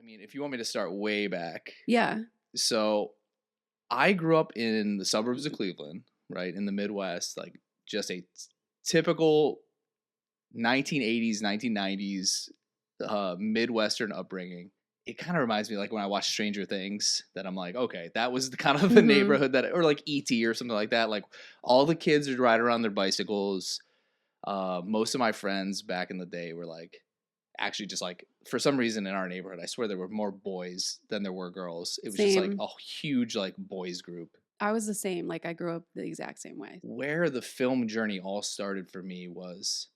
mean, if you want me to start way back, Yeah. so I grew up in the suburbs of Cleveland, right, in the Midwest, like just a typical 1980s, 1990s Midwestern upbringing. It kind of reminds me like when I watch Stranger Things that I'm like, okay, that was the kind of the Mm-hmm. neighborhood that, or like E.T. or something like that. Like all the kids would ride around their bicycles. Most of my friends back in the day were like, actually just like for some reason in our neighborhood, I swear there were more boys than there were girls. It was just like Same. a huge like boys group. I was the same. Like I grew up the exact same way. Where the film journey all started for me was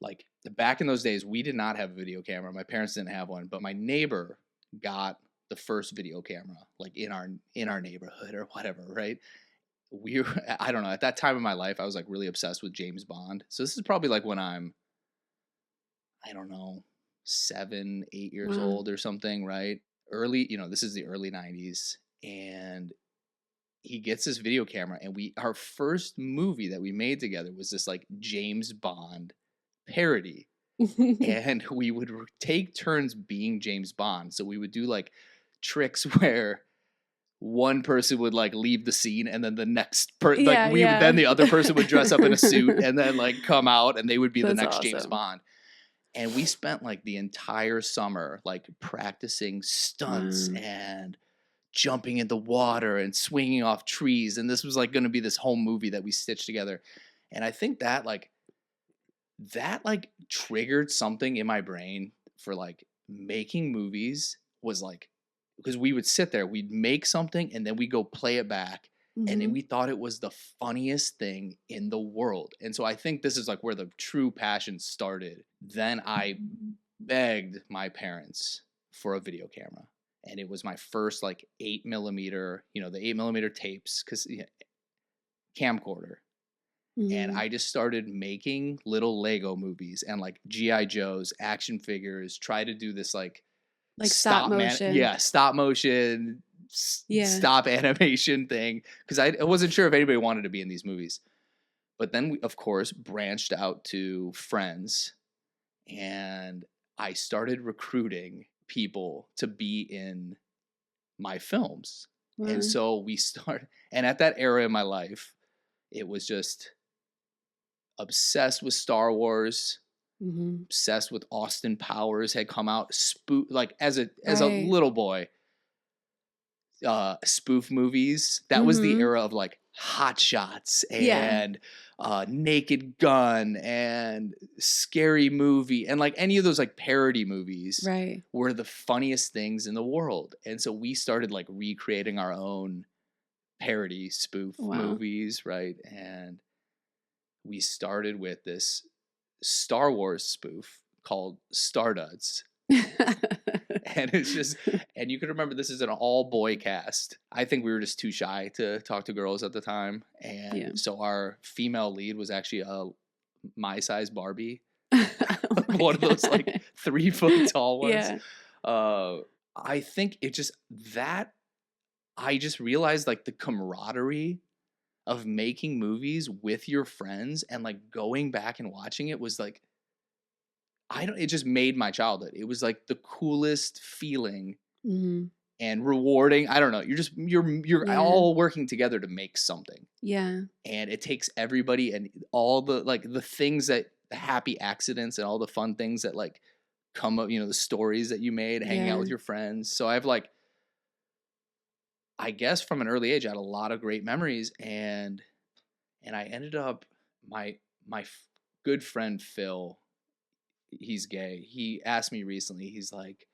like back in those days, we did not have a video camera. My parents didn't have one, but my neighbor got the first video camera like in our neighborhood or whatever, right? I don't know, at that time in my life I was like really obsessed with James Bond. So this is probably like when I'm, I don't know, 7, 8 years Wow. old or something, right? Early, this is the early 90s. And he gets this video camera, and our first movie that we made together was this like James Bond parody. And we would take turns being James Bond. So we would do like tricks where one person would like leave the scene, and then the next person, like then the other person would dress up in a suit and then like come out, and they would be the next awesome. James Bond. And we spent like the entire summer like practicing stunts and jumping in the water and swinging off trees. And this was like going to be this home movie that we stitched together. And I think that triggered something in my brain for like making movies. Was like, because we would sit there, we'd make something, and then we go play it back. And Mm-hmm. we thought it was the funniest thing in the world. And so I think this is like where the true passion started. Then I begged my parents for a video camera. And it was my first like 8mm, the 8mm tapes, because camcorder. Mm-hmm. And I just started making little Lego movies and like G.I. Joes, action figures, try to do this like stop motion. Stop motion, stop animation thing. Because I wasn't sure if anybody wanted to be in these movies. But then we, of course, branched out to friends. And I started recruiting people to be in my films. Wow. And so and at that era in my life, it was just obsessed with Star Wars, obsessed with Austin Powers had come out, like as a little boy, spoof movies. That was the era of like Hot Shots and Naked Gun and Scary Movie, and like any of those like parody movies were the funniest things in the world. And so we started like recreating our own parody spoof movies, right? And we started with this Star Wars spoof called Starduds. And it's just, and you can remember this is an all boy cast. I think we were just too shy to talk to girls at the time. And so our female lead was actually my size Barbie. One of those like 3 foot tall ones. I think it just, I just realized like the camaraderie of making movies with your friends and like going back and watching it was like, it just made my childhood. It was like the coolest feeling and rewarding. I don't know. You're all working together to make something. Yeah. And it takes everybody and all the like the things the happy accidents and all the fun things that like come up, the stories that you made hanging out with your friends. So I've like, I guess from an early age, I had a lot of great memories, and I ended up my good friend Phil. He's gay. He asked me recently. He's like,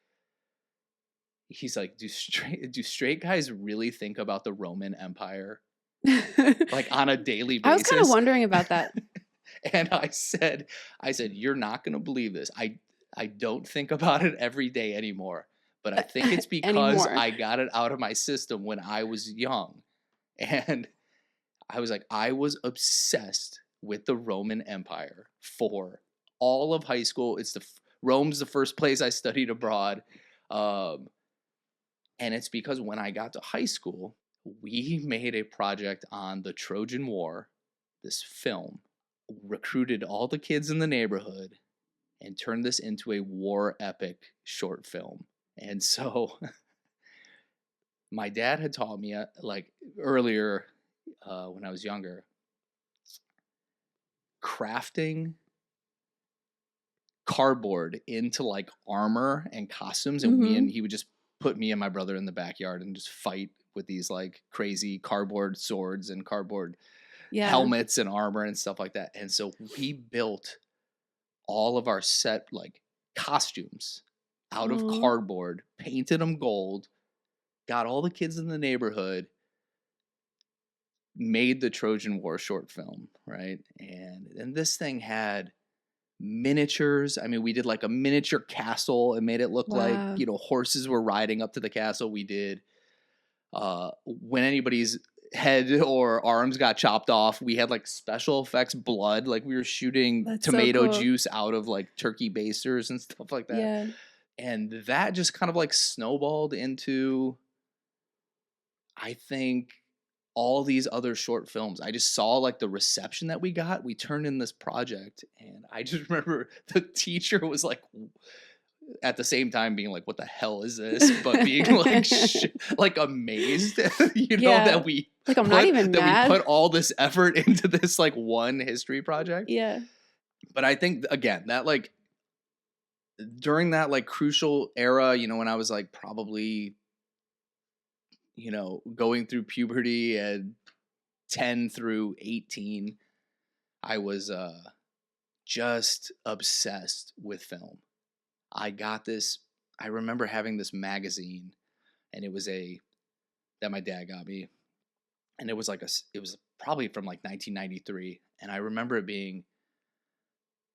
do straight guys really think about the Roman Empire like on a daily basis? I was kind of wondering about that. And I said, you're not going to believe this. I don't think about it every day anymore. But I think it's because I got it out of my system when I was young. And I was like, I was obsessed with the Roman Empire for all of high school. Rome's the first place I studied abroad. And it's because when I got to high school, we made a project on the Trojan War, this film, recruited all the kids in the neighborhood, and turned this into a war epic short film. And so my dad had taught me like earlier when I was younger, crafting cardboard into like armor and costumes, and he would just put me and my brother in the backyard and just fight with these like crazy cardboard swords and cardboard helmets and armor and stuff like that. And so we built all of our set like costumes out of cardboard, painted them gold, got all the kids in the neighborhood, made the Trojan War short film, right? And this thing had miniatures. I mean, we did like a miniature castle and made it look like, you know, horses were riding up to the castle. We did when anybody's head or arms got chopped off, we had like special effects blood, like we were shooting tomato juice out of like turkey basters and stuff like that. And that just kind of like snowballed into, I think, all these other short films. I just saw like the reception that we got. We turned in this project, and I just remember the teacher was like, at the same time being like, what the hell is this? But being like, like amazed, you know, that we like, I'm not even mad. We put all this effort into this like one history project. Yeah. But I think again, that like during that like crucial era, you know, when I was like probably, you know, going through puberty at 10 through 18, I was just obsessed with film. I remember having this magazine, and it was that my dad got me, and it was probably from like 1993, and I remember it being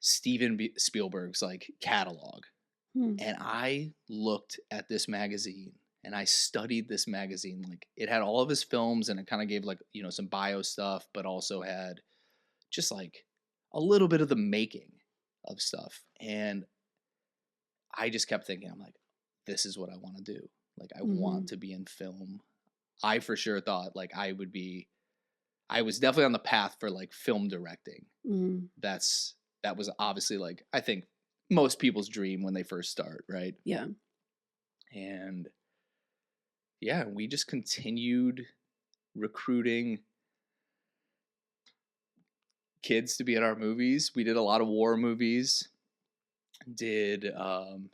Steven Spielberg's like catalog. And I looked at this magazine and I studied this magazine. Like it had all of his films, and it kind of gave like, you know, some bio stuff, but also had just like a little bit of the making of stuff. And I just kept thinking, I'm like, this is what I want to do. Like, I want to be in film. I for sure thought like I was definitely on the path for like film directing. That was obviously like, I think most people's dream when they first start, right? Yeah. And yeah, we just continued recruiting kids to be in our movies. We did a lot of war movies. Did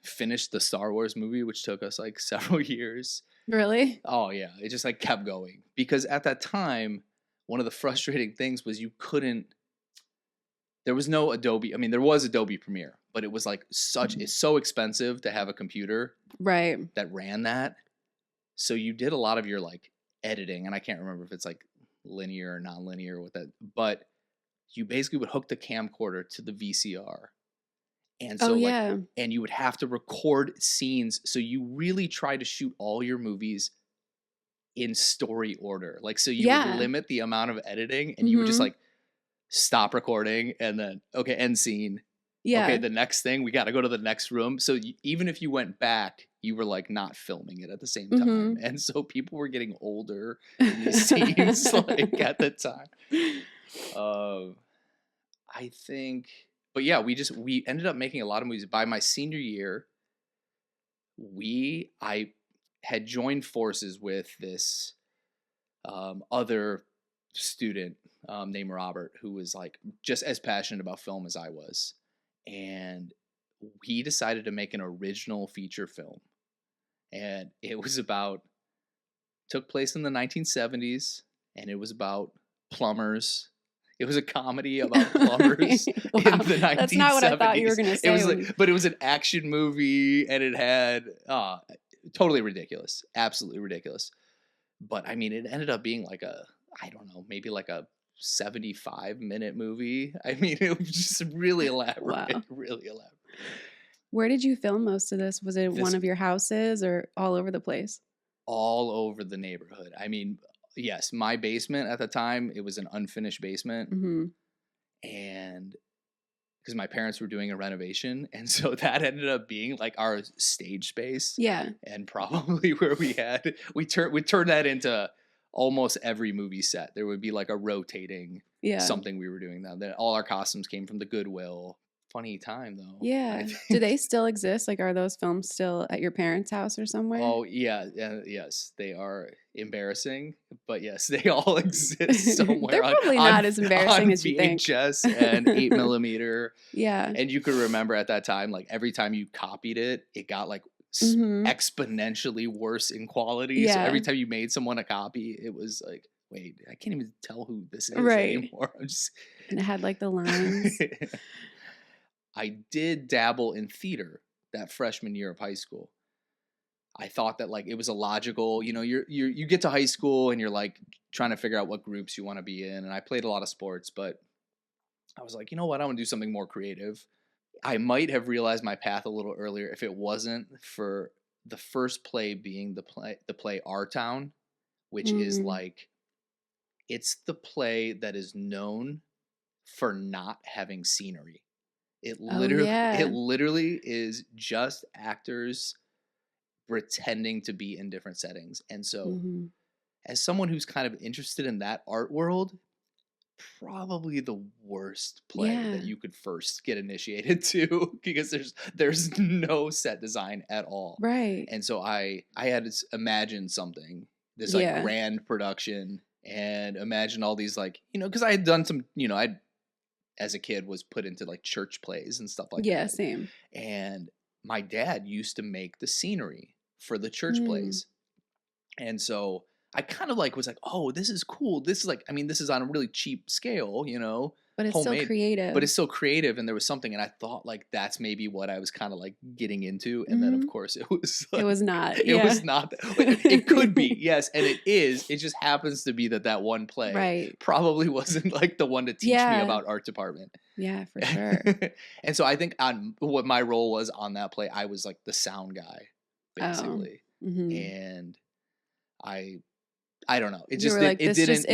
finish the Star Wars movie, which took us like several years. Really? Oh yeah, it just like kept going, because at that time, one of the frustrating things was there was no Adobe. I mean, there was Adobe Premiere, but it was like it's so expensive to have a computer that ran that. So you did a lot of your like editing, and I can't remember if it's like linear or non-linear with that, but you basically would hook the camcorder to the VCR. And so and you would have to record scenes. So you really try to shoot all your movies in story order. Like, so you would limit the amount of editing, and you would just like stop recording and then, okay, end scene. Yeah. Okay, the next thing, we got to go to the next room. So even if you went back, you were like not filming it at the same time. And so people were getting older in these scenes like at the time. I think... But yeah, we ended up making a lot of movies. By my senior year, I had joined forces with this other student named Robert, who was like just as passionate about film as I was. And he decided to make an original feature film. And it was took place in the 1970s, and it was about plumbers. It was a comedy about plumbers in the 1970s. That's not what I thought you were going to say. It was but it was an action movie, and it had totally ridiculous, absolutely ridiculous. But I mean, it ended up being like I don't know, maybe like a 75-minute movie. I mean, it was just really elaborate, really elaborate. Where did you film most of this? Was it one of your houses or all over the place? All over the neighborhood. I mean, yes, my basement at the time, it was an unfinished basement. And because my parents were doing a renovation, and so that ended up being like our stage space. Yeah. And probably where we turned that into almost every movie set. There would be like a rotating something we were doing. Then all our costumes came from the Goodwill. funny time though. Yeah. Do they still exist? Like, are those films still at your parents' house or somewhere? Oh yeah, yes, they are embarrassing, but yes, they all exist somewhere They're probably not as embarrassing as you think. VHS and 8mm. Yeah. And you could remember at that time, like every time you copied it, it got like exponentially worse in quality. So every time you made someone a copy, it was like, wait, I can't even tell who this is anymore. And it had like the lines. I did dabble in theater that freshman year of high school. I thought that like it was a logical, you get to high school and you're like trying to figure out what groups you want to be in. And I played a lot of sports, but I was like, you know what? I want to do something more creative. I might have realized my path a little earlier if it wasn't for the first play being the play Our Town, which is like, it's the play that is known for not having scenery. It literally is just actors pretending to be in different settings. And so as someone who's kind of interested in that art world, probably the worst play that you could first get initiated to, because there's no set design at all. Right. And so I had to imagine something, this like grand production, and imagine all these like, because I had done some, I as a kid was put into like church plays and stuff like that. Yeah, same. And my dad used to make the scenery for the church plays. And so I kind of like was like, oh, this is cool. This is like, I mean, this is on a really cheap scale, but it's homemade, still creative. But it's still creative. And there was something, and I thought like that's maybe what I was kind of like getting into. And then of course it was like, it was not. It was not. It could be, yes, and it is. It just happens to be that one play probably wasn't like the one to teach me about art department. Yeah, for sure. And so I think on what my role was on that play, I was like the sound guy, basically. And I don't know. It just it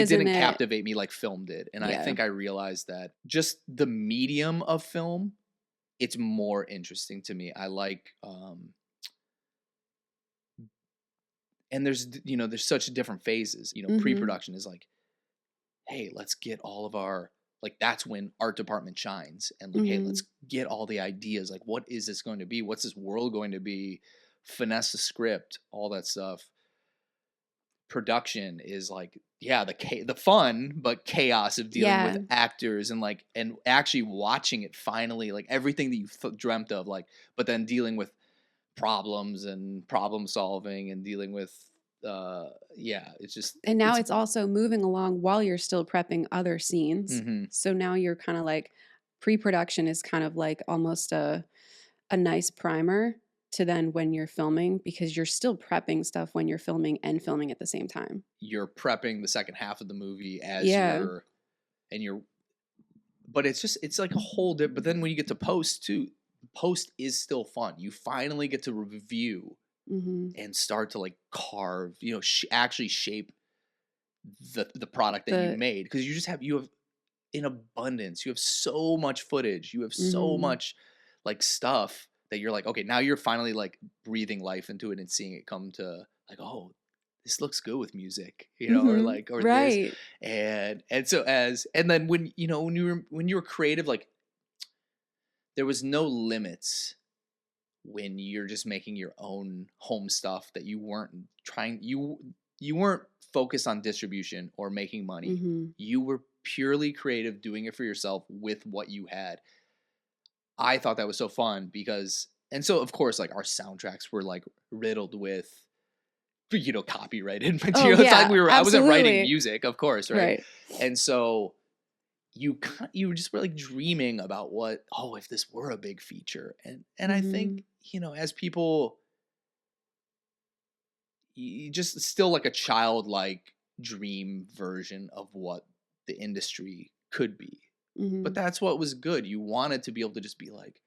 didn't captivate me like film did. And I think I realized that just the medium of film, it's more interesting to me. I like and there's such different phases. Pre-production is like, hey, let's get all of our, like, that's when art department shines. And like, hey, let's get all the ideas. Like, what is this going to be? What's this world going to be? Finesse the script, all that stuff. Production is like, the fun but chaos of dealing with actors and like, and actually watching it finally, like everything that you dreamt of, like, but then dealing with problems and problem solving and dealing with it's just, and now it's also moving along while you're still prepping other scenes. So now you're kind of like, pre-production is kind of like almost a nice primer to then when you're filming, because you're still prepping stuff when you're filming and filming at the same time. You're prepping the second half of the movie as but it's like a whole different, but then when you get to post too, post is still fun. You finally get to review and start to like carve, actually shape the product that you made. Because you have in abundance, you have so much footage, you have so much like stuff that you're like, okay, now you're finally like breathing life into it and seeing it come to like, oh, this looks good with music, or like, or this. And so and then when you were creative, like there was no limits when you're just making your own home stuff that you weren't you weren't focused on distribution or making money. You were purely creative, doing it for yourself with what you had. I thought that was so fun because, and so of course, like our soundtracks were like riddled with, copyrighted material. It's like I wasn't writing music, of course, right? And so you just were like dreaming about if this were a big feature, and I think as people, you just still like a childlike dream version of what the industry could be. But that's what was good. You wanted to be able to just be like,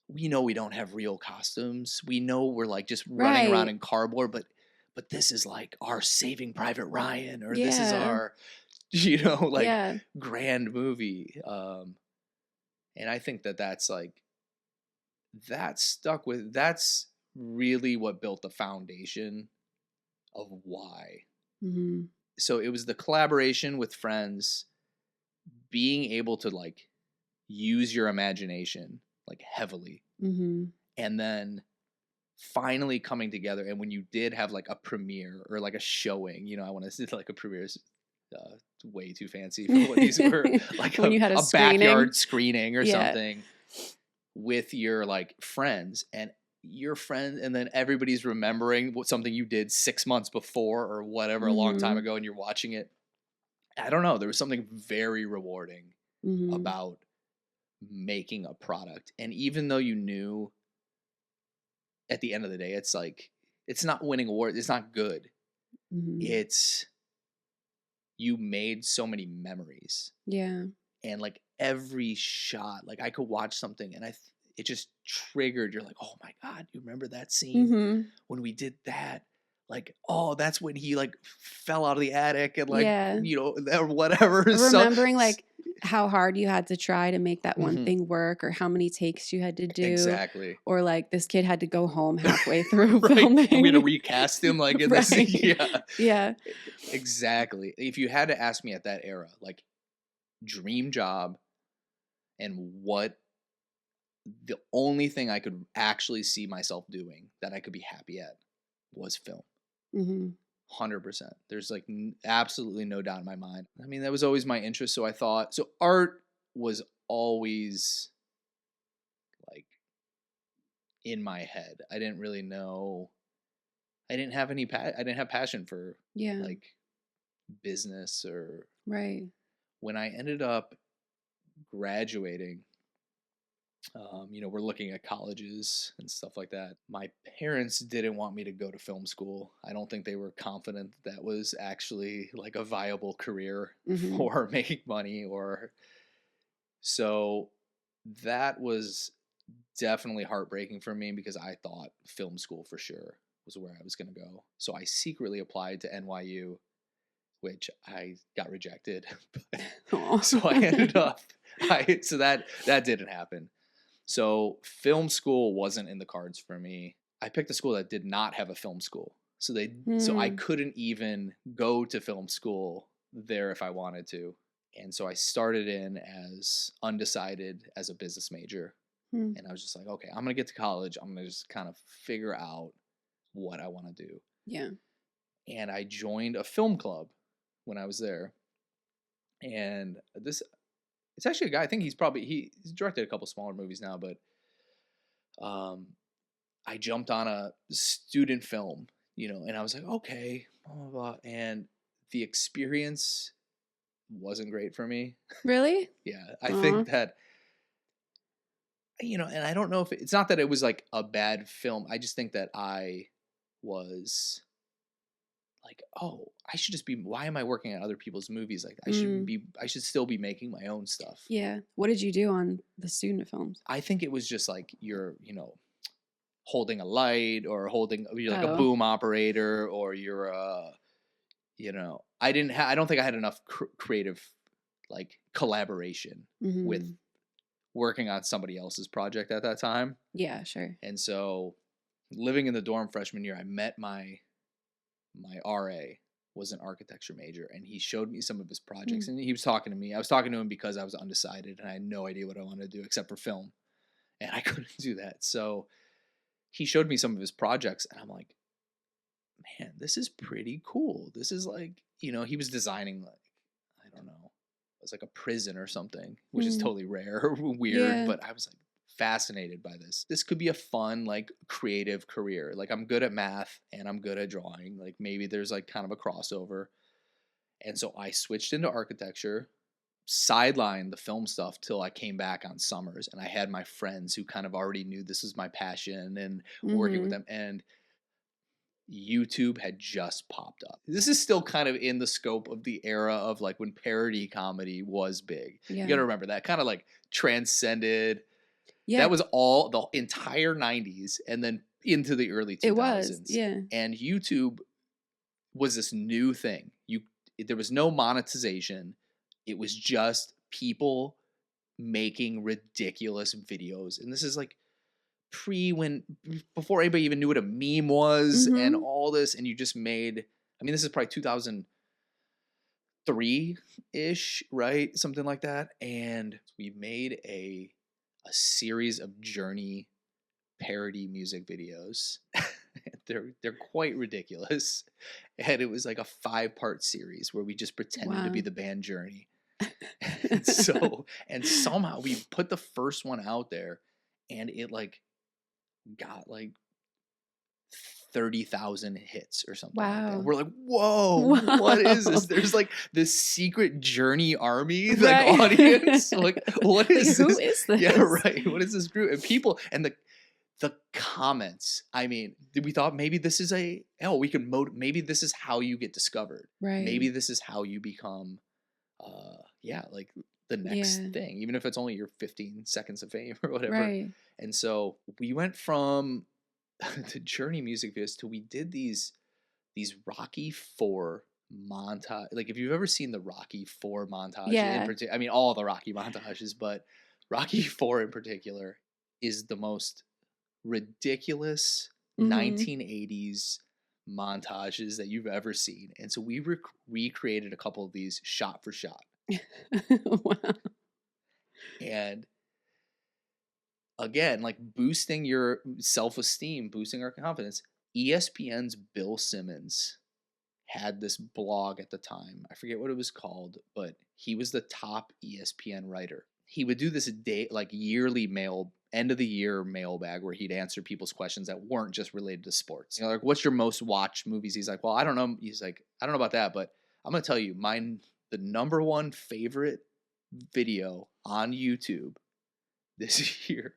we know we don't have real costumes. We know we're like just running around in cardboard, but this is like our Saving Private Ryan, or this is our, grand movie. And I think that's like, that's really what built the foundation of why. So it was the collaboration with friends, being able to like, use your imagination like heavily. And then finally coming together. And when you did have like a premiere or like a showing, you know, I want to say like a premiere is way too fancy for what these were, like when you had a backyard screening or something with your like friends and your friend, and then everybody's remembering something you did 6 months before or whatever, a long time ago, and you're watching it. I don't know. There was something very rewarding about making a product. And even though you knew at the end of the day, it's like, it's not winning awards. It's not good. It's, you made so many memories. Yeah. And like every shot, like I could watch something and it just triggered. You're like, oh my God, you remember that scene when we did that? Like, oh, that's when he like fell out of the attic and like, you know, or whatever. Remembering like how hard you had to try to make that one thing work, or how many takes you had to do. Exactly. Or like this kid had to go home halfway through filming. I'm going to recast him like in this. Yeah. Exactly. If you had to ask me at that era, like dream job and what the only thing I could actually see myself doing that I could be happy at was film. 100%. There's like absolutely no doubt in my mind. I mean, that was always my interest. So I thought, so art was always like in my head. I didn't really know. I didn't have I didn't have passion for like business or. Right. When I ended up graduating, you know, we're looking at colleges and stuff like that. My parents didn't want me to go to film school. I don't think they were confident that was actually like a viable career for making money, or so that was definitely heartbreaking for me because I thought film school for sure was where I was going to go. So I secretly applied to NYU, which I got rejected. So I ended up, so that didn't happen. So film school wasn't in the cards for me. I picked a school that did not have a film school. So so I couldn't even go to film school there if I wanted to. And so I started in as undecided as a business major. And I was just like, okay, I'm going to get to college. I'm going to just kind of figure out what I want to do. Yeah. And I joined a film club when I was there. And it's actually a guy, I think he's directed a couple smaller movies now, but I jumped on a student film, you know, and I was like, okay, blah, blah, blah. And the experience wasn't great for me. Really? Yeah. I think that, you know, and I don't know if it's not that it was like a bad film. I just think that I was like, oh, I should just be, why am I working on other people's movies? Like I should still be making my own stuff. Yeah. What did you do on the student films? I think it was just like you're, you know, holding a light or you're like a boom operator, or you're you know, I don't think I had enough creative like collaboration with working on somebody else's project at that time. Yeah, sure. And so living in the dorm freshman year, I met my RA was an architecture major, and he showed me some of his projects and he was talking to me. I was talking to him because I was undecided and I had no idea what I wanted to do except for film, and I couldn't do that. So he showed me some of his projects and I'm like, man, this is pretty cool. This is like, you know, he was designing like, I don't know, it was like a prison or something, which is totally rare or weird, but I was like fascinated by this. This could be a fun, like creative career. Like I'm good at math and I'm good at drawing. Like maybe there's like kind of a crossover. And so I switched into architecture, sidelined the film stuff till I came back on summers, and I had my friends who kind of already knew this was my passion and working with them, and YouTube had just popped up. This is still kind of in the scope of the era of like when parody comedy was big. You got to remember that kind of like transcended. Yeah. That was all the entire 90s and then into the early 2000s. It was, yeah. And YouTube was this new thing. There was no monetization. It was just people making ridiculous videos. And this is like before anybody even knew what a meme was and all this. And you just made, I mean, this is probably 2000, 3-ish, right? Something like that. And we made a series of Journey parody music videos. They're quite ridiculous. And it was like a 5-part series where we just pretended to be the band Journey. And somehow we put the first one out there, and it like got like 30,000 hits or something like that. We're like, whoa, what is this? There's like this secret Journey army like audience. Like, what is this? Who is this? Yeah, right. What is this group? And people, and the comments. I mean, we thought maybe this is maybe this is how you get discovered. Right. Maybe this is how you become like the next thing, even if it's only your 15 seconds of fame or whatever. Right. And so we went from the Journey music videos to we did these Rocky IV montage. Like if you've ever seen the Rocky IV montage, I mean all the Rocky montages, but Rocky IV in particular is the most ridiculous 1980s montages that you've ever seen. And so we recreated a couple of these shot for shot. Wow. And again, like boosting your self-esteem, boosting our confidence. ESPN's Bill Simmons had this blog at the time. I forget what it was called, but he was the top ESPN writer. He would do this yearly end of the year mailbag where he'd answer people's questions that weren't just related to sports. You know, like, what's your most watched movies? He's like, well, I don't know. He's like, I don't know about that, but I'm going to tell you the number one favorite video on YouTube this year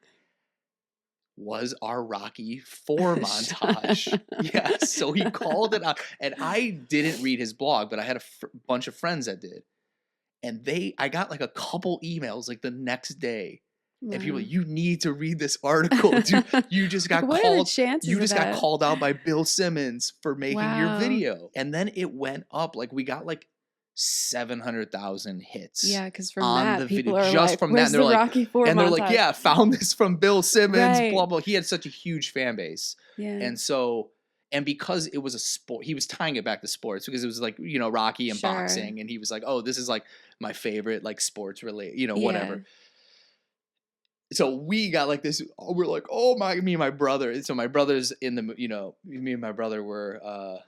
was our Rocky IV montage. Yeah, so he called it out. And I didn't read his blog, but I had a bunch of friends that did. And I got like a couple emails like the next day. Wow. And people, you need to read this article. Dude, you just got what called. Are the chances you just of got that? called out by Bill Simmons for making your video. And then it went up. Like we got like 700,000 hits. Yeah, because from that, people are just like, from where's that, and the Rocky IV and they're montage? like, yeah, found this from Bill Simmons. Right. Blah blah. He had such a huge fan base. Yeah. And so. And because it was a sport, he was tying it back to sports because it was like, you know, Rocky and boxing. And he was like, oh, this is like my favorite, like sports related, you know, whatever. So we got like this, we're like, oh me and my brother. So my brother's in the, you know, me and my brother were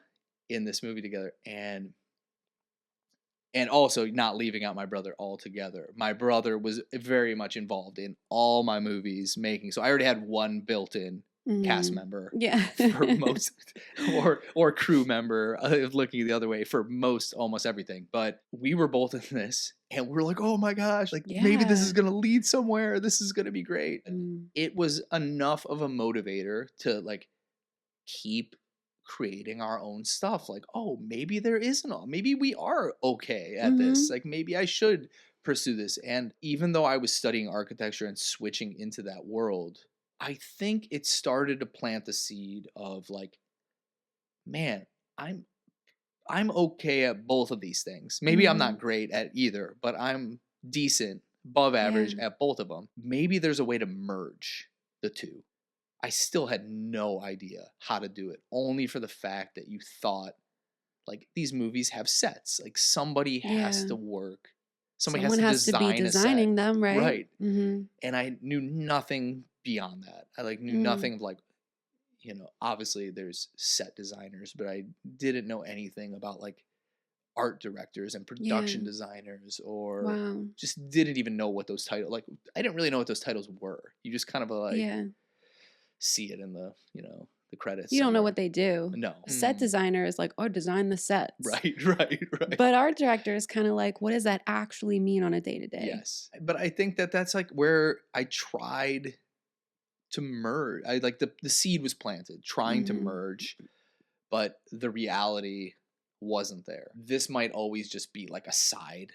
in this movie together. And also not leaving out my brother altogether. My brother was very much involved in all my movies making. So I already had one built-in cast member for most or crew member looking the other way for almost everything. But we were both in this and we're like, oh my gosh, like maybe this is going to lead somewhere. This is going to be great. It was enough of a motivator to like keep creating our own stuff. Like, oh, maybe there isn't maybe we are okay at this. Like maybe I should pursue this. And even though I was studying architecture and switching into that world, I think it started to plant the seed of like, man, I'm okay at both of these things. Maybe I'm not great at either, but I'm decent, above average at both of them. Maybe there's a way to merge the two. I still had no idea how to do it, only for the fact that you thought like these movies have sets. Like somebody has to work. Someone has to be designing them, right? Right. And I knew nothing beyond that. I like knew nothing of like, you know, obviously there's set designers, but I didn't know anything about like art directors and production designers or just didn't even know what those titles, like I didn't really know what those titles were. You just kind of like see it in the, you know, the credits. You don't know what they do. No. Set designer is like, oh, design the sets. Right. But art director is kind of like, what does that actually mean on a day-to-day? Yes. But I think that's like where I tried to merge. I like the seed was planted, trying to merge, but the reality wasn't there. This might always just be like a side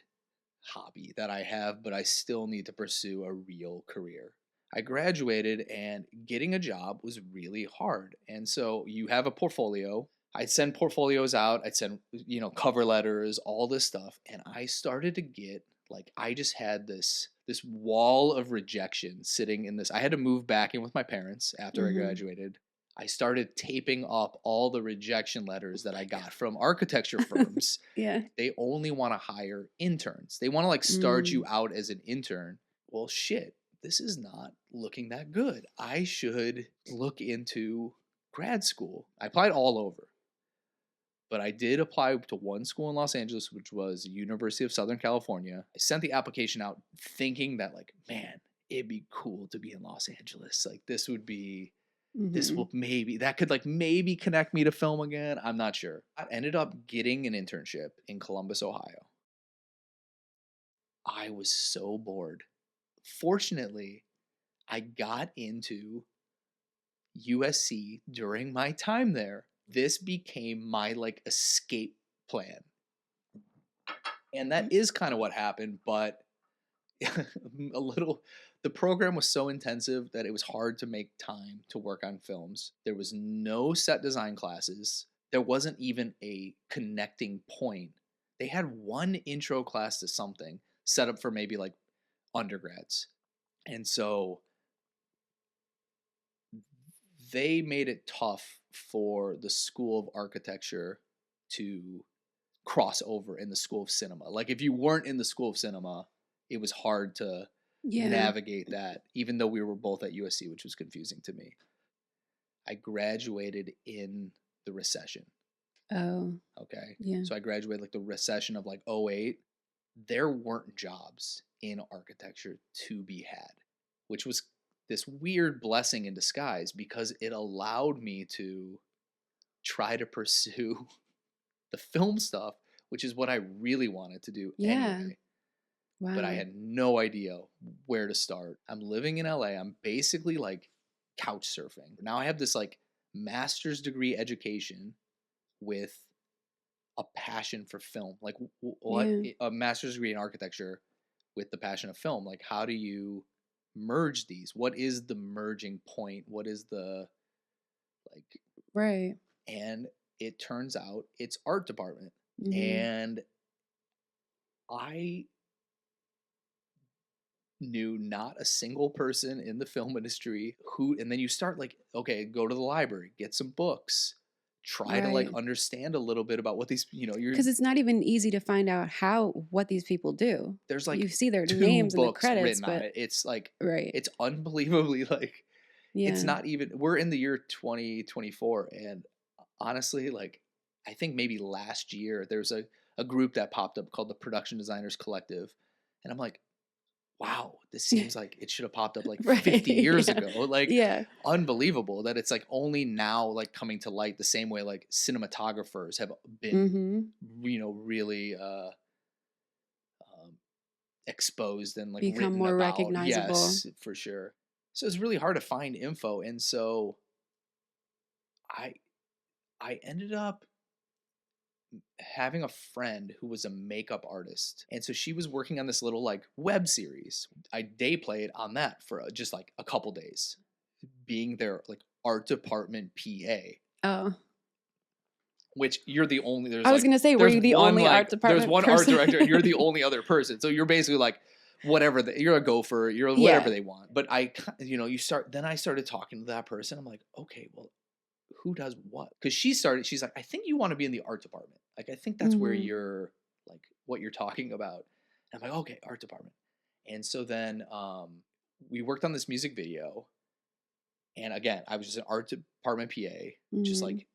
hobby that I have, but I still need to pursue a real career. I graduated and getting a job was really hard. And so you have a portfolio. I'd send portfolios out. I'd send, you know, cover letters, all this stuff. And I started to get like, I just had this wall of rejection sitting in this. I had to move back in with my parents after I graduated. I started taping up all the rejection letters that I got from architecture firms. Yeah. They only want to hire interns. They want to like start you out as an intern. Well, shit, this is not looking that good. I should look into grad school. I applied all over. But I did apply to one school in Los Angeles, which was University of Southern California. I sent the application out thinking that, like, man, it'd be cool to be in Los Angeles. Like, this would be, this will maybe, that could like maybe connect me to film again. I'm not sure. I ended up getting an internship in Columbus, Ohio. I was so bored. Fortunately, I got into USC during my time there. This became my like escape plan. And that is kind of what happened, but the program was so intensive that it was hard to make time to work on films. There was no set design classes. There wasn't even a connecting point. They had one intro class to something set up for maybe like undergrads. And so they made it tough for the School of Architecture to cross over in the School of Cinema. Like if you weren't in the School of Cinema, it was hard to navigate that, even though we were both at USC, which was confusing to me. I graduated in the recession. Oh. Okay. Yeah. So I graduated like the recession of like 2008. There weren't jobs in architecture to be had, which was this weird blessing in disguise because it allowed me to try to pursue the film stuff, which is what I really wanted to do anyway. Wow. But I had no idea where to start. I'm living in LA. I'm basically like couch surfing. Now I have this like master's degree education with a passion for film. Like what a master's degree in architecture with the passion of film. Like how do you merge these? What is the merging point? What is the like right? And it turns out it's art department. And I knew not a single person in the film industry and then you start like, okay, go to the library, get some books, try to like understand a little bit about what these, because it's not even easy to find out what these people do. There's like you see their names in the credits, but on it. It's like, it's unbelievably like, it's not even, we're in the year 2024. And honestly, like, I think maybe last year there's a group that popped up called the Production Designers Collective. And I'm like, wow, this seems like it should have popped up like 50 years ago. Like, unbelievable that it's like only now like coming to light the same way like cinematographers have been, really exposed and like become more about. recognizable. Yes, for sure. So it's really hard to find info. And so I ended up having a friend who was a makeup artist. And so she was working on this little like web series. I day played on that for just like a couple days, being their like art department PA. Oh. Which you're the only, I was going to say, were you the only art department There's one person? art director and you're the only other person. So you're basically like, whatever, you're a gopher, you're whatever they want. But I started talking to that person. I'm like, okay, well, who does what? Because she's like, I think you want to be in the art department. Like, I think that's where you're like what you're talking about. And I'm like, okay, art department. And so then we worked on this music video. And again, I was just an art department PA, just like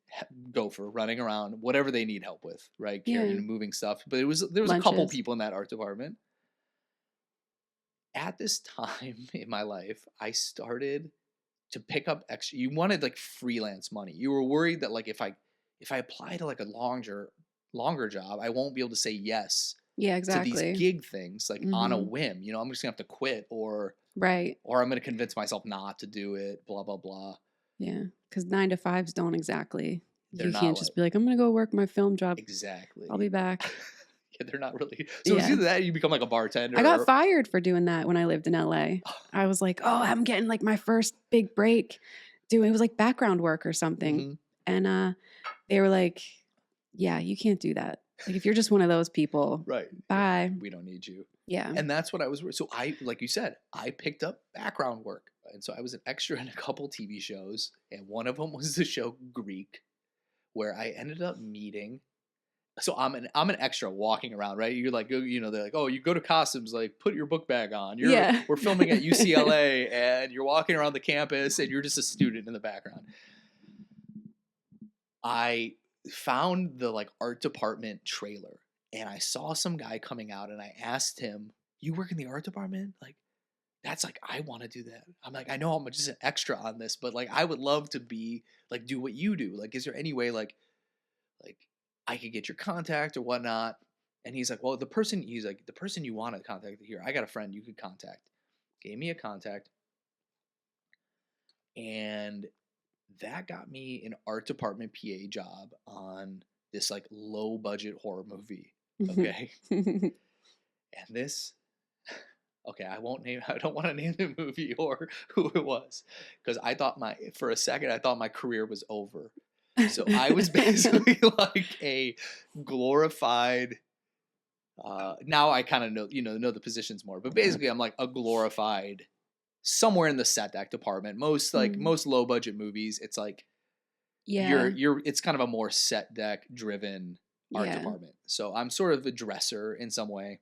gopher running around, whatever they need help with, right? Carrying and moving stuff. But there was a couple people in that art department. At this time in my life, I started to pick up extra. You wanted like freelance money. You were worried that like if I apply to like a longer job, I won't be able to say yes. Yeah, exactly. To these gig things like on a whim. I'm just gonna have to quit or I'm gonna convince myself not to do it. Blah blah blah. Yeah, because 9 to 5s don't exactly. You can't just be like, I'm gonna go work my film job. Exactly. I'll be back. Yeah, they're not really. So it's either that or you become like a bartender. I got fired for doing that when I lived in LA. I was like, oh, I'm getting like my first big break it was like background work or something. And they were like, yeah, you can't do that. Like if you're just one of those people, right? Bye. We don't need you. Yeah. And that's what I was. So like you said, I picked up background work And so I was an extra in a couple TV shows, and one of them was the show Greek, where I ended up meeting. So I'm an extra walking around, right? You're like, you know, they're like, oh, you go to costumes, like put your book bag on. We're filming at UCLA, and you're walking around the campus, and you're just a student in the background. I found the like art department trailer, and I saw some guy coming out, and I asked him, "You work in the art department? Like, that's like, I want to do that." I'm like, I know I'm just an extra on this, but like, I would love to be like, do what you do. Like, is there any way like I could get your contact or whatnot? And he's like, well, the person you want to contact here, I got a friend you could contact. Gave me a contact. And that got me an art department PA job on this like low budget horror movie. Okay. And this, okay, I don't want to name the movie or who it was, because for a second, I thought my career was over. So I was basically like a glorified, now I kind of know the positions more, but basically I'm like a glorified somewhere in the set deck department. Most low budget movies, it's like, it's kind of a more set deck driven art department. So I'm sort of a dresser in some way.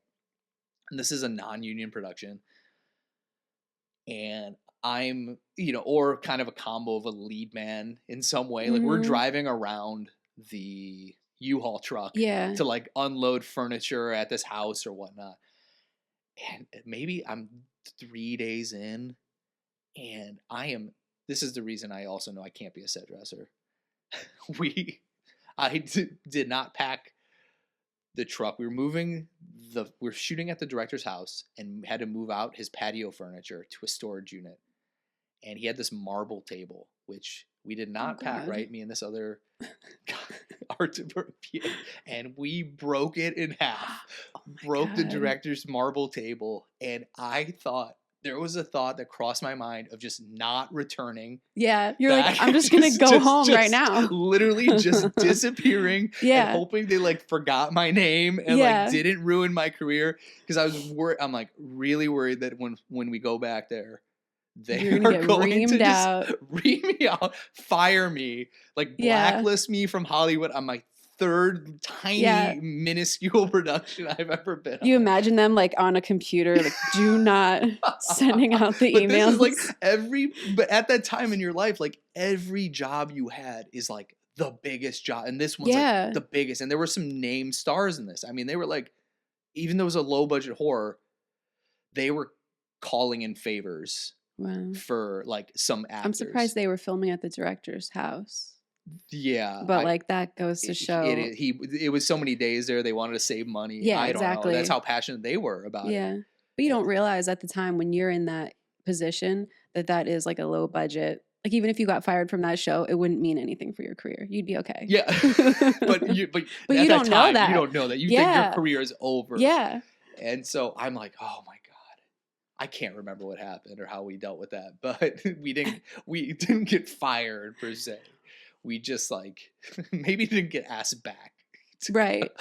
And this is a non-union production. And I'm, or kind of a combo of a lead man in some way. Like we're driving around the U-Haul truck to like unload furniture at this house or whatnot. And maybe I'm 3 days in, and this is the reason I also know I can't be a set dresser. I did not pack the truck. We were shooting at the director's house and had to move out his patio furniture to a storage unit. And he had this marble table, which we did not pack, right? Me and this other art department, and we broke it in half. Broke the director's marble table, and there was a thought that crossed my mind of just not returning. Yeah, you're like, I'm just gonna go home right now. Literally just disappearing and hoping they like forgot my name and like didn't ruin my career. Because I was worried. I'm like really worried that when we go back there, they are going to just ream me out, fire me, like blacklist me from Hollywood on my third tiny minuscule production I've ever been on. You imagine them like on a computer, like do not sending out the emails. This is but at that time in your life, like every job you had is like the biggest job, and this one's like the biggest. And there were some named stars in this. I mean, they were like, even though it was a low budget horror, they were calling in favors. Wow. For like some actors. I'm surprised they were filming at the director's house. Yeah. But like that goes to show. It was so many days there. They wanted to save money. Yeah, I don't exactly. know. That's how passionate they were about it. Yeah. But you don't realize at the time when you're in that position that is like a low budget. Like even if you got fired from that show, it wouldn't mean anything for your career. You'd be okay. Yeah. but you don't know that. You don't know that. You think your career is over. Yeah. And so I'm like, oh my God. I can't remember what happened or how we dealt with that, but we didn't get fired per se. We just like maybe didn't get asked back. Right.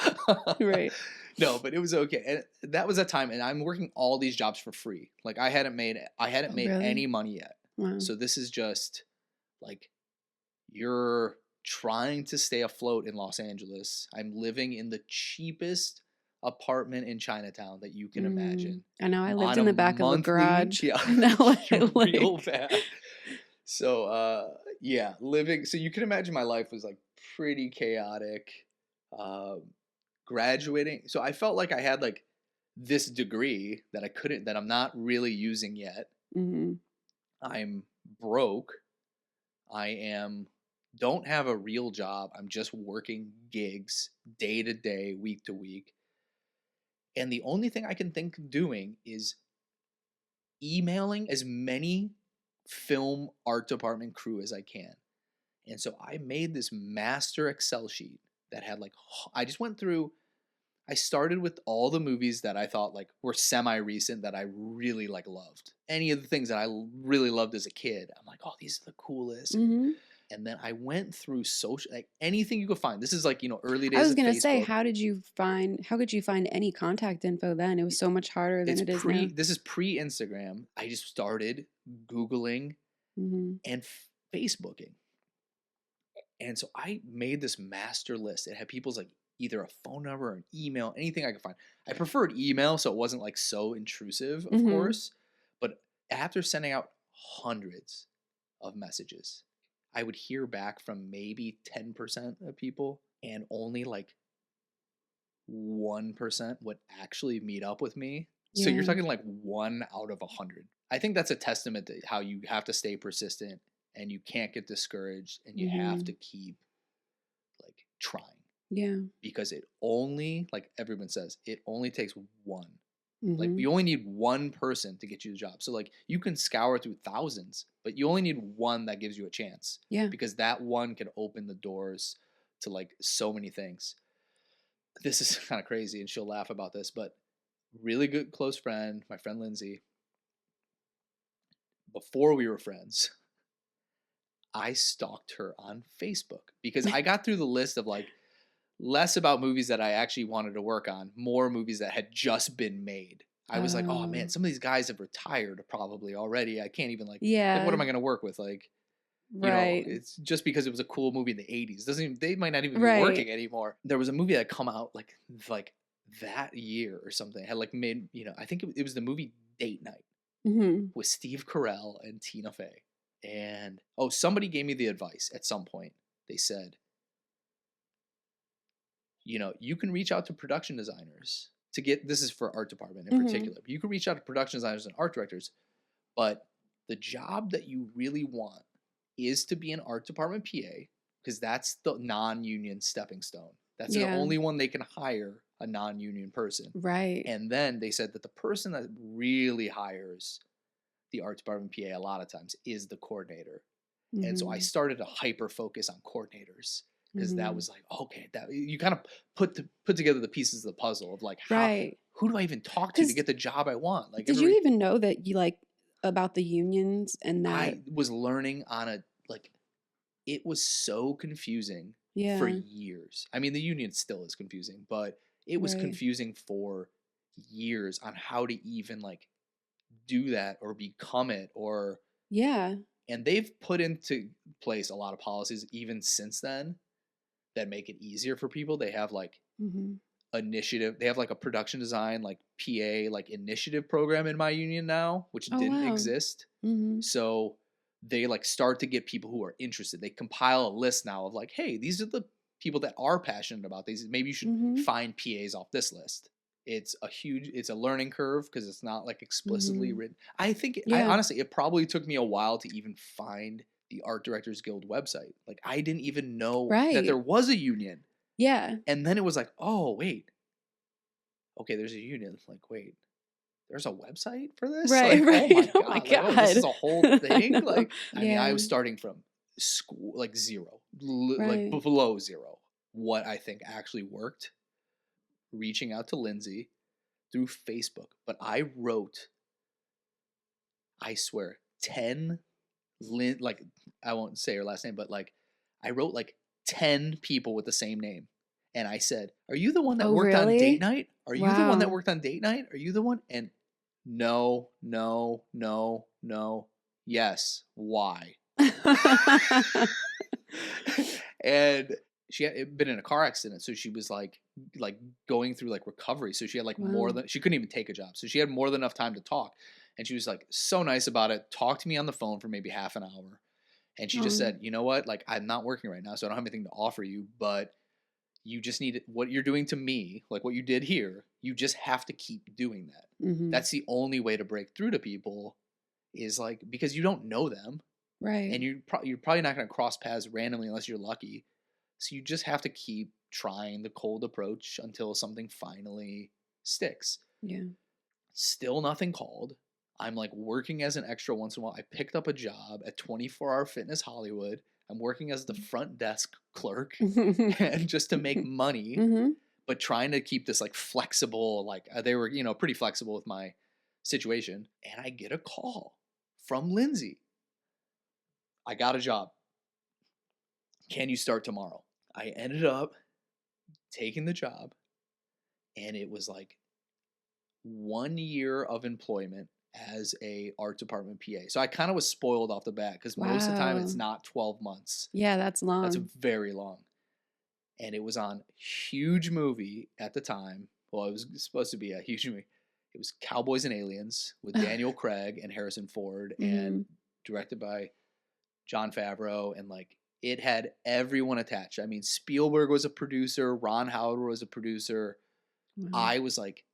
Right. No, but it was okay. And that was a time, and I'm working all these jobs for free. Like I hadn't made really? Any money yet. Wow. So this is just like you're trying to stay afloat in Los Angeles. I'm living in the cheapest apartment in Chinatown that you can imagine. I know. I lived in the back of a garage. Yeah, real bad. So living. So you can imagine my life was like pretty chaotic. Graduating. So I felt like I had like this degree that I'm not really using yet. Mm-hmm. I'm broke. Don't have a real job. I'm just working gigs day to day, week to week. And the only thing I can think of doing is emailing as many film art department crew as I can. And so I made this master Excel sheet that had like, I just went through, I started with all the movies that I thought like were semi-recent that I really like loved. Any of the things that I really loved as a kid, I'm like, oh, these are the coolest. Mm-hmm. And then I went through social, like anything you could find. This is like, early days I was of gonna say, Facebook. how could you find any contact info then? It was so much harder than it is now. This is pre-Instagram. I just started Googling and Facebooking. And so I made this master list. It had people's like either a phone number or an email, anything I could find. I preferred email, so it wasn't like so intrusive, of course. But after sending out hundreds of messages, I would hear back from maybe 10% of people, and only like 1% would actually meet up with me. So you're talking like 1 out of 100. I think that's a testament to how you have to stay persistent, and you can't get discouraged, and you have to keep like trying. Yeah. Because it only, like everyone says, it only takes one. Like you only need one person to get you the job. So like you can scour through thousands, but you only need one that gives you a chance. Yeah. Because that one can open the doors to like so many things. This is kind of crazy, and she'll laugh about this, but really good close friend, my friend Lindsay, before we were friends, I stalked her on Facebook because I got through the list of like less about movies that I actually wanted to work on, more movies that had just been made. I was like, oh man, some of these guys have retired probably already. I can't even like what am I going to work with? Like, it's just because it was a cool movie in the 80s. They might not even be working anymore. There was a movie that come out like that year or something. It had like made, I think it was the movie Date Night with Steve Carell and Tina Fey. And somebody gave me the advice at some point. They said, you can reach out to production designers to get, this is for art department in particular, but you can reach out to production designers and art directors, but the job that you really want is to be an art department PA, because that's the non-union stepping stone. That's the only one they can hire, a non-union person. Right. And then they said that the person that really hires the art department PA a lot of times is the coordinator. And so I started to hyper focus on coordinators, because that was like, okay, that you kind of put together the pieces of the puzzle of like, who do I even talk to get the job I want? Like, did you even know that you like about the unions and that? I was learning on it was so confusing for years. I mean, the union still is confusing, but it was confusing for years on how to even like do that or become it or and they've put into place a lot of policies even since then that make it easier for people. They have like initiative. They have like a production design, like PA, like initiative program in my union now, which didn't exist. So they like start to get people who are interested. They compile a list now of like, hey, these are the people that are passionate about these. Maybe you should find PAs off this list. It's a learning curve because it's not like explicitly written. I think, honestly, it probably took me a while to even find the Art Directors Guild website. Like, I didn't even know that there was a union. Yeah. And then it was like, oh, wait. Okay, there's a union. Like, wait, there's a website for this? Right, like, Oh my God. Like, this is a whole thing? Like, I mean, I was Yeah. starting from school, like zero, like below zero. What I think actually worked, reaching out to Lindsay through Facebook. But I wrote, I swear, 10, like, I won't say her last name, but like, I wrote like 10 people with the same name. And I said, are you the one that worked on Date Night? Are you the one that worked on Date Night? Are you the one? And no. Yes. Why? And she had been in a car accident. So she was like going through like recovery. So she had like she couldn't even take a job. So she had more than enough time to talk. And she was like so nice about it. Talked to me on the phone for maybe half an hour. And she just said, you know what? Like, I'm not working right now, so I don't have anything to offer you, but you just need what you're doing to me, like what you did here. You just have to keep doing that. That's the only way to break through to people, is like, because you don't know them. Right. And you're probably not going to cross paths randomly unless you're lucky. So you just have to keep trying the cold approach until something finally sticks. Yeah. Still nothing called. I'm like working as an extra once in a while. I picked up a job at 24-Hour Fitness Hollywood. I'm working as the front desk clerk and just to make money, but trying to keep this like flexible, like they were, pretty flexible with my situation. And I get a call from Lindsay. I got a job. can you start tomorrow? I ended up taking the job, and it was like 1 year of employment as a art department PA. So I kind of was spoiled off the bat because most of the time it's not 12 months. Yeah, that's long. That's very long. And it was on huge movie at the time. Well, it was supposed to be a huge movie. It was Cowboys and Aliens with Daniel Craig and Harrison Ford, and directed by Jon Favreau, and like it had everyone attached. I mean, Spielberg was a producer, Ron Howard was a producer. I was like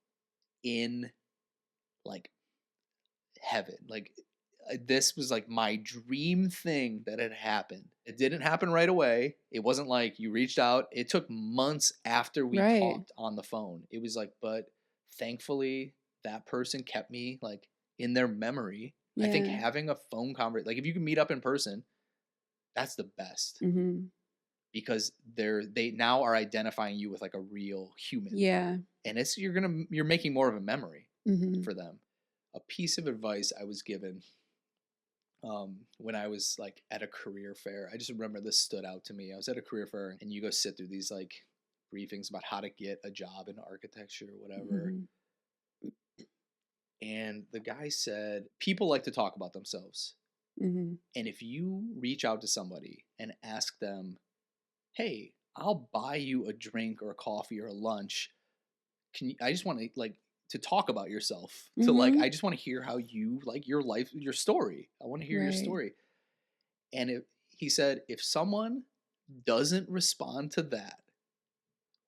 in like heaven. Like this was like my dream thing that had happened. It didn't happen right away. It wasn't like you reached out. It took months after we talked on the phone. It was like, but thankfully that person kept me like in their memory. I think having a phone conversation, like if you can meet up in person, that's the best. Because they now are identifying you with like a real human. Yeah. And you're making more of a memory for them. A piece of advice I was given when I was like at a career fair. I just remember this stood out to me. I was at a career fair, and you go sit through these like briefings about how to get a job in architecture or whatever. And the guy said, people like to talk about themselves. And if you reach out to somebody and ask them, hey, I'll buy you a drink or a coffee or a lunch. I just want to like to talk about yourself. To like, I just want to hear how you like your life, your story. I want to hear your story. And he said, if someone doesn't respond to that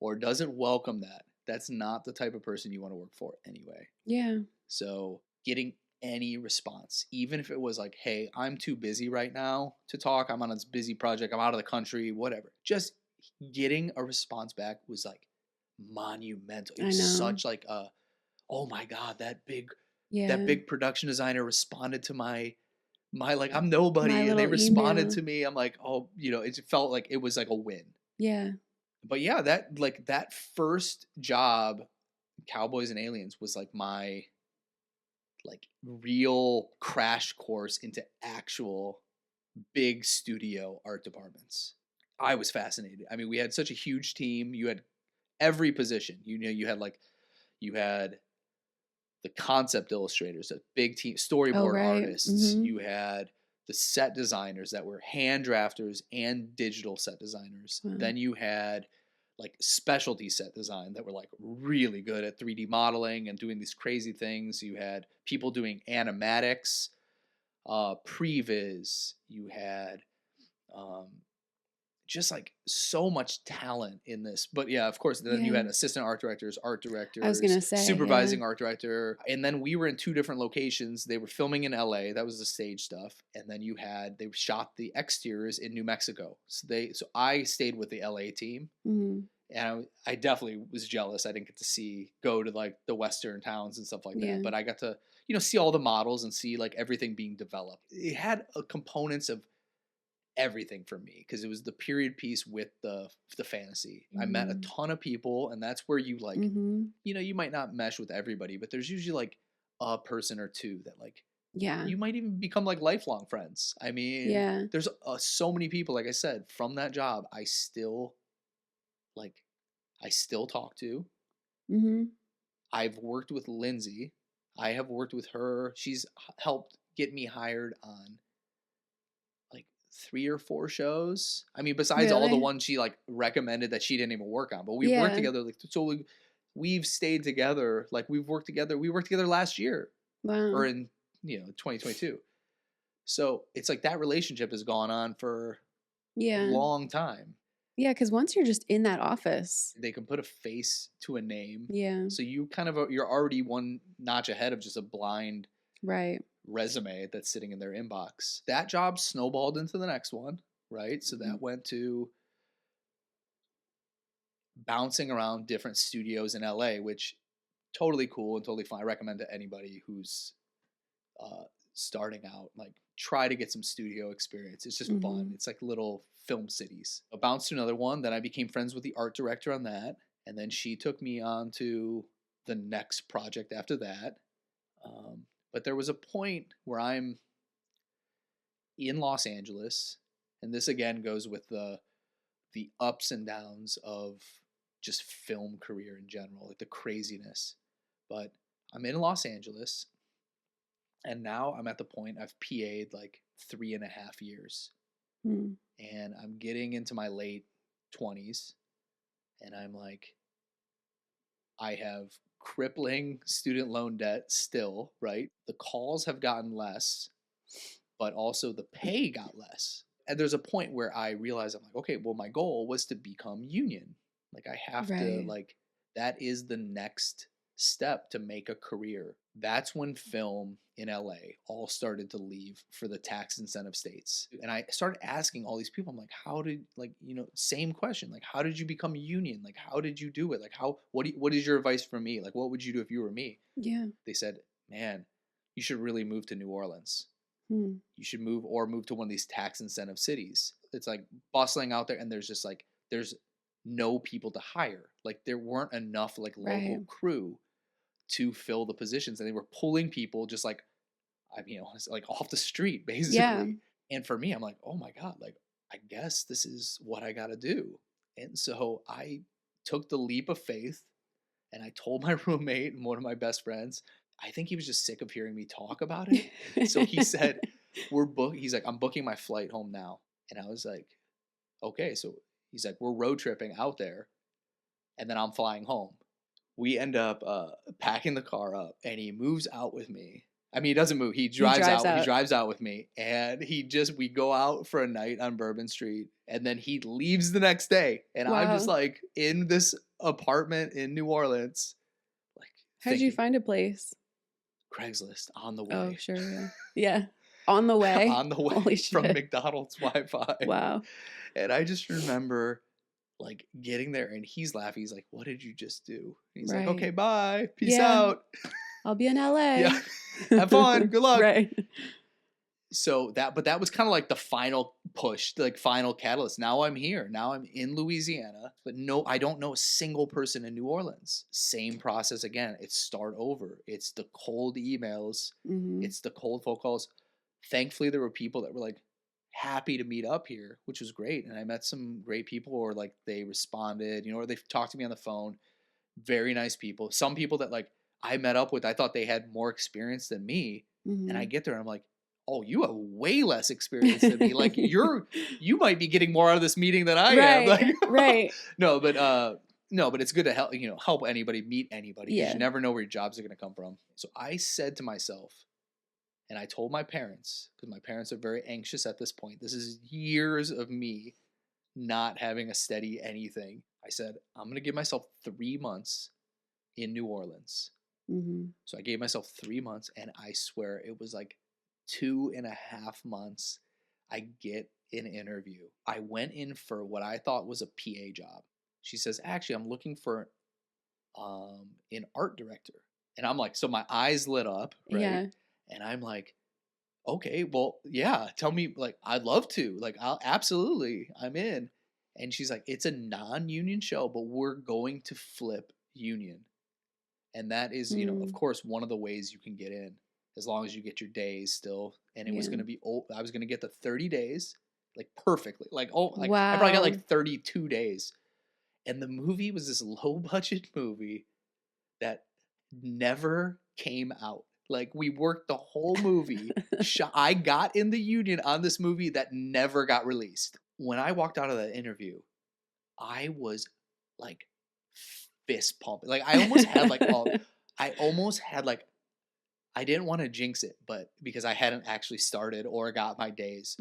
or doesn't welcome that, that's not the type of person you want to work for anyway. Yeah. So getting any response, even if it was like, hey, I'm too busy right now to talk. I'm on this busy project. I'm out of the country, whatever. Just getting a response back was like monumental. It was such like oh my God, that big production designer responded to my like, I'm nobody, and they responded to me. I'm like, oh, it felt like it was like a win. Yeah. But yeah, that first job, Cowboys and Aliens, was like my like real crash course into actual big studio art departments. I was fascinated. I mean, we had such a huge team. You had every position. You had the concept illustrators, a big team, storyboard artists. You had the set designers that were hand drafters and digital set designers. Then you had like specialty set design that were like really good at 3D modeling and doing these crazy things. You had people doing animatics, previs. You had just like so much talent in this. But yeah, of course, then you had assistant art directors, I was gonna say, supervising art director. And then we were in 2 different locations. They were filming in LA. That was the stage stuff. And then they shot the exteriors in New Mexico. So I stayed with the LA team. And I definitely was jealous. I didn't get to go to like the Western towns and stuff like that. But I got to, see all the models and see like everything being developed. It had components of everything for me because it was the period piece with the fantasy. I met a ton of people, and that's where you like, you might not mesh with everybody, but there's usually like a person or two that like, you might even become like lifelong friends. I mean, there's so many people, like I said, from that job, I still talk to. I've worked with Lindsay. I have worked with her. She's helped get me hired on 3 or 4 shows. I mean, besides all the ones she like recommended that she didn't even work on, but we've worked together. We've stayed together. Like we've worked together. We worked together last year, or in 2022. So it's like that relationship has gone on for a long time. Yeah, because once you're just in that office, they can put a face to a name. Yeah. So you're already one notch ahead of just a blind resume that's sitting in their inbox. That job snowballed into the next one, right? So that went to bouncing around different studios in LA, which totally cool and totally fun. I recommend to anybody who's starting out, like try to get some studio experience. It's just fun. It's like little film cities. I bounced to another one. Then I became friends with the art director on that. And then she took me on to the next project after that. But there was a point where I'm in Los Angeles, and this again goes with the the ups and downs of just film career in general, like the craziness. But I'm in Los Angeles, and now I'm at the point I've PA'd like 3.5 years. And I'm getting into my late 20s, and I'm like, I have crippling student loan debt still, right? The calls have gotten less, but also the pay got less. And there's a point where I realize, I'm like, okay, well, my goal was to become union. Like, I have to, like, that is the next step to make a career. That's when film in LA all started to leave for the tax incentive states. And I started asking all these people, I'm like, how did, like, you know, same question, like, how did you become a union? Like, how did you do it? Like, what is your advice for me? Like, what would you do if you were me? Yeah. They said, man, you should really move to New Orleans. You should move to one of these tax incentive cities. It's like bustling out there, and there's just like, there's no people to hire. Like, there weren't enough like local crew to fill the positions, and they were pulling people just like, you know, like off the street basically. Yeah. And for me, I'm like, oh my God, like, I guess this is what I got to do. And so I took the leap of faith, and I told my roommate and one of my best friends. I think he was just sick of hearing me talk about it. So he said, he's like, I'm booking my flight home now. And I was like, okay. So he's like, we're road tripping out there, and then I'm flying home. We end up packing the car up, and he moves out with me. I mean, he doesn't move. He drives out. He drives out with me, and we go out for a night on Bourbon Street, and then he leaves the next day. And I'm just like in this apartment in New Orleans. Like, how did you find a place? Craigslist on the way. Oh, sure. Yeah. Yeah. On the way. On the way. Holy from shit. McDonald's Wi-Fi. Wow. And I just remember like getting there, and he's laughing. He's like, what did you just do? And he's like, okay, bye. Peace out. I'll be in LA. Yeah. Have fun. Good luck. Right. So that was kind of like the final push, like final catalyst. Now I'm here. Now I'm in Louisiana, but no, I don't know a single person in New Orleans. Same process again. It's start over. It's the cold emails. It's the cold phone calls. Thankfully, there were people that were like happy to meet up here, which was great. And I met some great people, or like they responded, you know, or they talked to me on the phone. Very nice people. Some people that like I met up with, I thought they had more experience than me. And I get there and I'm like, oh, you have way less experience than me. Like you might be getting more out of this meeting than I am. Like, right. No, but it's good to help anybody meet anybody. Yeah. You never know where your jobs are going to come from. So I said to myself, and I told my parents, because my parents are very anxious at this point. This is years of me not having a steady anything. I said, I'm going to give myself 3 months in New Orleans. So I gave myself 3 months, and I swear it was like 2.5 months, I get an interview. I went in for what I thought was a PA job. She says, actually, I'm looking for an art director. And I'm like, so my eyes lit up, right? Yeah. And I'm like, okay, well, yeah, tell me, like, I'd love to. Like, absolutely, I'm in. And she's like, it's a non-union show, but we're going to flip union. And that is, you know, of course, one of the ways you can get in, as long as you get your days still. And it was going to be, I was going to get the 30 days, like perfectly. Like, wow. I probably got like 32 days. And the movie was this low budget movie that never came out. Like, we worked the whole movie. I got in the union on this movie that never got released. When I walked out of that interview, I was like fist pumping. Like, I almost had like, I didn't want to jinx it, but because I hadn't actually started or got my days,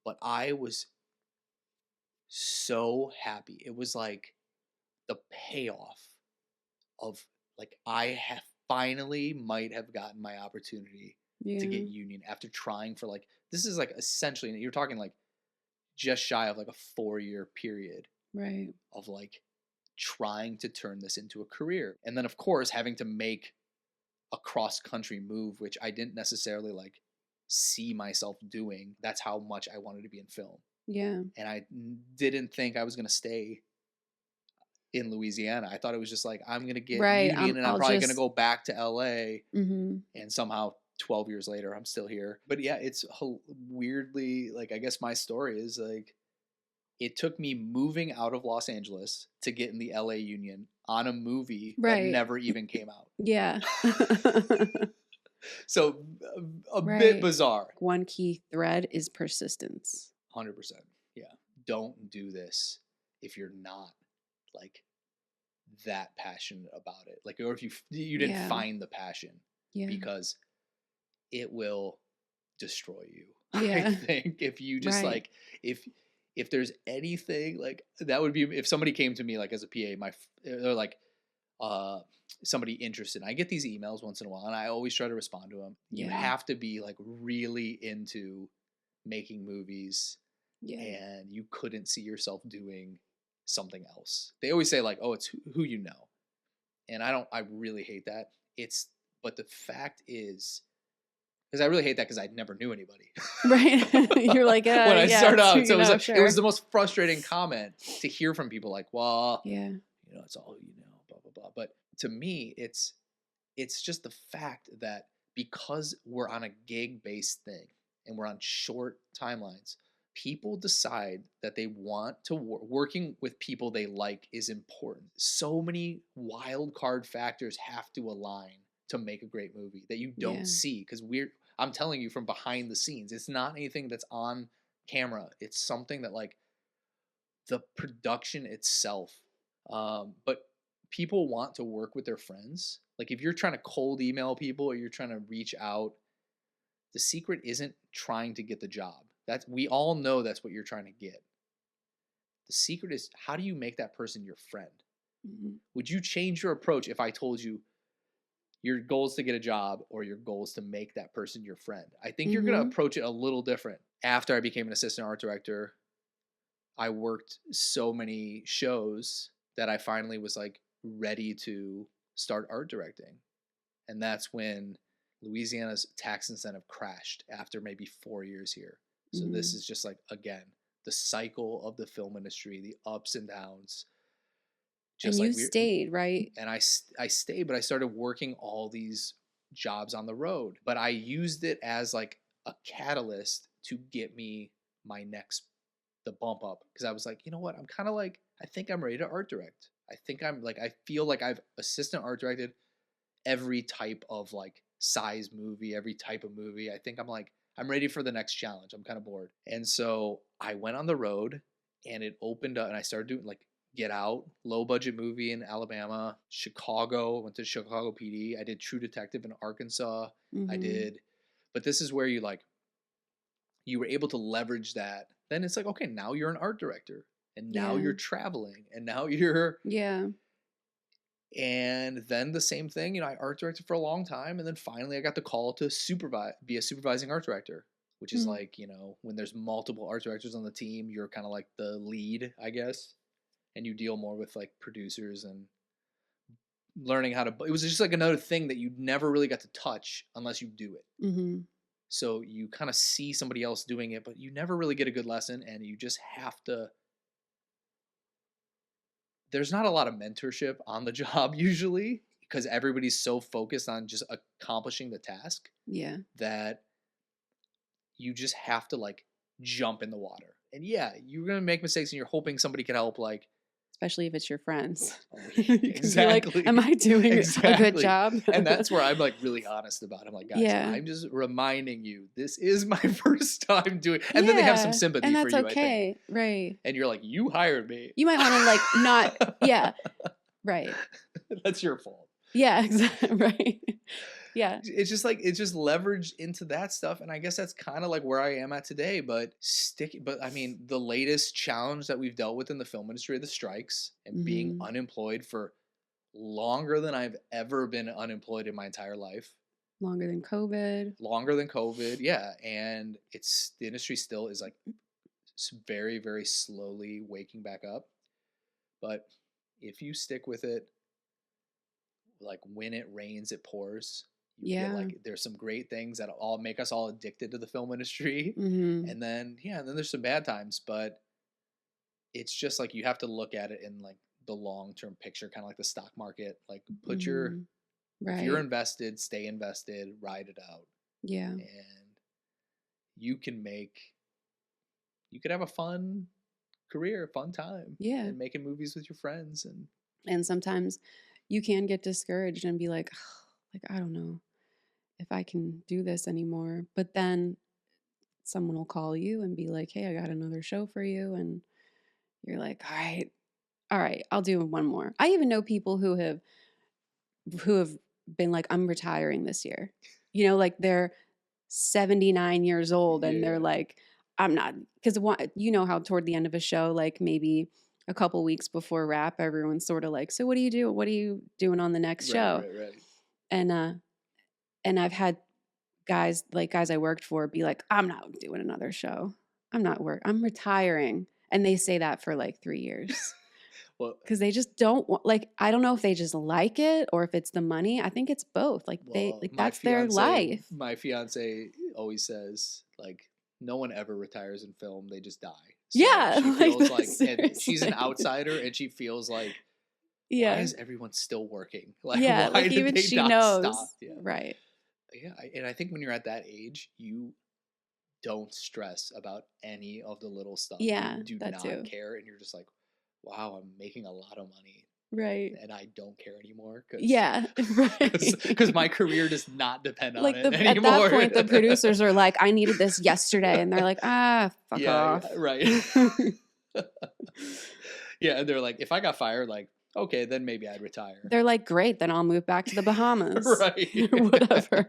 but I was so happy. It was like the payoff of like, I have finally might have gotten my opportunity to get union after trying for like, this is like essentially, you're talking like just shy of like a 4-year period, right? Of like trying to turn this into a career. And then of course having to make a cross-country move, which I didn't necessarily like see myself doing. That's how much I wanted to be in film. Yeah. And I didn't think I was going to stay in Louisiana. I thought it was just like, I'm going to get union and I'm probably going to go back to LA. And somehow 12 years later, I'm still here. But yeah, it's weirdly, like, I guess my story is like, it took me moving out of Los Angeles to get in the LA Union on a movie that Right. never even came out. Yeah. So a Right. bit bizarre. One key thread is persistence. 100%. Yeah. Don't do this if you're not like that passionate about it. Like, or if you didn't find the passion, because it will destroy you. I think if you just like, if there's anything like that would be, if somebody came to me like as a PA, they're like, somebody interested. I get these emails once in a while and I always try to respond to them. You have to be like really into making movies and you couldn't see yourself doing something else. They always say like, oh, it's who you know. And I really hate that. But the fact is, because I really hate that because I never knew anybody. Right. You're like, when I started out. So it was the most frustrating comment to hear from people like, well, it's all who you know, blah, blah, blah. But to me, it's just the fact that because we're on a gig-based thing and we're on short timelines, people decide that they want to working with people they like is important. So many wild card factors have to align to make a great movie that you don't see, because I'm telling you from behind the scenes, it's not anything that's on camera. It's something that like the production itself. But people want to work with their friends. Like if you're trying to cold email people or you're trying to reach out, the secret isn't trying to get the job. We all know that's what you're trying to get. The secret is, how do you make that person your friend? Mm-hmm. Would you change your approach if I told you your goal is to get a job or your goal is to make that person your friend? I think you're going to approach it a little different. After I became an assistant art director, I worked so many shows that I finally was like ready to start art directing. And that's when Louisiana's tax incentive crashed after maybe 4 years here. So this is just like, again, the cycle of the film industry, the ups and downs. Just and you stayed, right? And I stayed, but I started working all these jobs on the road. But I used it as like a catalyst to get me the bump up. Because I was like, you know what? I'm kind of like, I think I'm ready to art direct. I feel like I've assistant art directed every type of like size movie, every type of movie. I think I'm ready for the next challenge. I'm kind of bored. And so I went on the road and it opened up and I started doing like Get Out, low budget movie in Alabama, Chicago, went to Chicago PD. I did True Detective in Arkansas. But this is where you were able to leverage that. Then it's like, okay, now you're an art director and now you're traveling and now you're. Yeah. And then the same thing, I art directed for a long time. And then finally I got the call to be a supervising art director, which is like, when there's multiple art directors on the team, you're kind of like the lead, I guess. And you deal more with like producers and learning how to, it was just like another thing that you never really got to touch unless you do it. Mm-hmm. So you kind of see somebody else doing it, but you never really get a good lesson and you just have to. There's not a lot of mentorship on the job usually because everybody's so focused on just accomplishing the task. Yeah. That you just have to like jump in the water. And yeah, you're going to make mistakes and you're hoping somebody can help, like. Especially if it's your friends. Oh, exactly. Like, am I doing a good job? And that's where I'm like really honest about it. I'm like, guys, I'm just reminding you, this is my first time doing. And then they have some sympathy and for that's you. Okay. I think. Right. And you're like, you hired me. You might want to like not. Yeah. Right. That's your fault. Yeah. Exactly. Right. Yeah. It's just leveraged into that stuff. And I guess that's kind of like where I am at today, but I mean, the latest challenge that we've dealt with in the film industry are the strikes and being unemployed for longer than I've ever been unemployed in my entire life. Longer than COVID. Yeah. And the industry still is like very, very slowly waking back up. But if you stick with it, like when it rains, it pours. There's some great things that all make us all addicted to the film industry. And then there's some bad times, but it's just like you have to look at it in like the long-term picture, kind of like the stock market. Like if you're invested, stay invested, ride it out. Yeah. And you could have a fun career, fun time. Yeah. And making movies with your friends. And sometimes you can get discouraged and be like, I don't know if I can do this anymore. But then someone will call you and be like, hey, I got another show for you. And you're like, all right, I'll do one more. I even know people who have been like, I'm retiring this year. You know, like they're 79 years old and they're like, I'm not, because you know how toward the end of a show, like maybe a couple weeks before wrap, everyone's sort of like, so what do you do? What are you doing on the next show? Right. And I've had guys I worked for be like, I'm not doing another show. I'm retiring. And they say that for like 3 years. Well, because they just don't want, like, I don't know if they just like it or if it's the money. I think it's both. Like that's their life. My fiance always says, like, no one ever retires in film. They just die. So yeah. she feels like and she's an outsider and she feels like, why is everyone still working? Like, why did even they she not knows. Stop? Yeah. Right. Yeah. And I think when you're at that age, you don't stress about any of the little stuff. Yeah. You do not care. And you're just like, wow, I'm making a lot of money. Right. And I don't care anymore. Because my career does not depend on it anymore. At that point, the producers are like, I needed this yesterday. And they're like, fuck off. Yeah, right. Yeah, and they're like, if I got fired, like, okay, then maybe I'd retire. They're like, great, then I'll move back to the Bahamas. Right. Whatever.